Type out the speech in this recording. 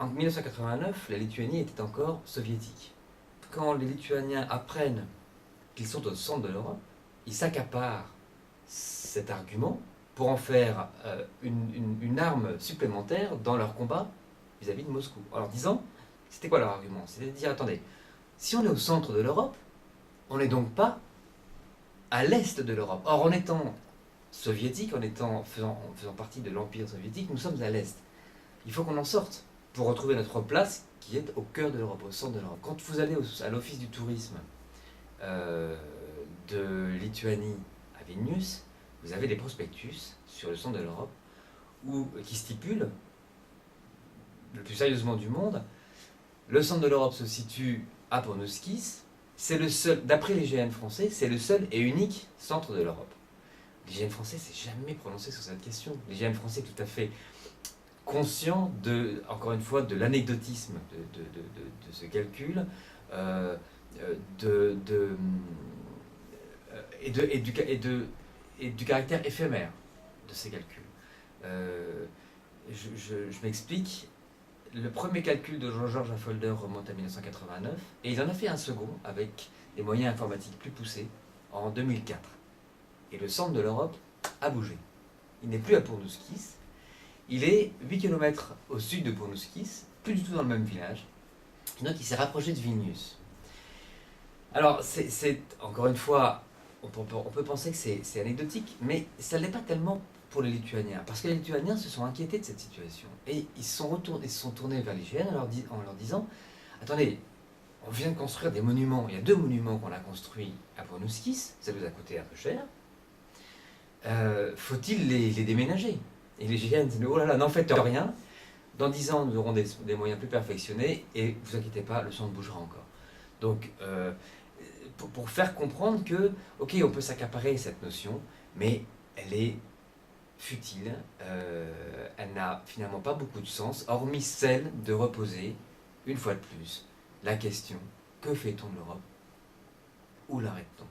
En 1989, la Lituanie était encore soviétique. Quand les Lituaniens apprennent qu'ils sont au centre de l'Europe, ils s'accaparent cet argument pour en faire une arme supplémentaire dans leur combat vis-à-vis de Moscou. En leur disant, c'était quoi leur argument? C'était de dire, attendez, si on est au centre de l'Europe, on n'est donc pas à l'est de l'Europe. Or, en étant soviétique, en faisant partie de l'Empire soviétique, nous sommes à l'est. Il faut qu'on en sorte pour retrouver notre place qui est au cœur de l'Europe, au centre de l'Europe. Quand vous allez à l'Office du tourisme de Lituanie à Vilnius, vous avez des prospectus sur le centre de l'Europe qui stipulent, le plus sérieusement du monde, le centre de l'Europe se situe à Pornuskis. C'est le seul, d'après l'IGN français, c'est le seul et unique centre de l'Europe. L'IGN français s'est jamais prononcé sur cette question. L'IGN français est tout à fait conscient encore une fois, de l'anecdotisme de ce calcul et du caractère éphémère de ces calculs. Je m'explique. Le premier calcul de Jean-Georges Affolter remonte à 1989 et il en a fait un second avec des moyens informatiques plus poussés en 2004. Et le centre de l'Europe a bougé. Il n'est plus à Pornuskis, il est 8 km au sud de Pornuskis, plus du tout dans le même village, donc il s'est rapproché de Vilnius. Alors, encore une fois, on peut penser que c'est anecdotique, mais ça ne l'est pas tellement pour les Lituaniens, parce que les Lituaniens se sont inquiétés de cette situation, et ils se sont tournés vers l'IGN en leur disant, attendez, on vient de construire des monuments, il y a 2 monuments qu'on a construits à Pornuskis, ça nous a coûté un peu cher, faut-il les déménager? Et l'IGN dit, oh là là, n'en faites rien, dans 10 ans nous aurons des moyens plus perfectionnés, et vous inquiétez pas, le centre bougera encore. Donc, pour faire comprendre que, ok, on peut s'accaparer cette notion, mais elle est futile, elle n'a finalement pas beaucoup de sens, hormis celle de reposer, une fois de plus, la question, que fait-on de l'Europe? Où l'arrête-t-on?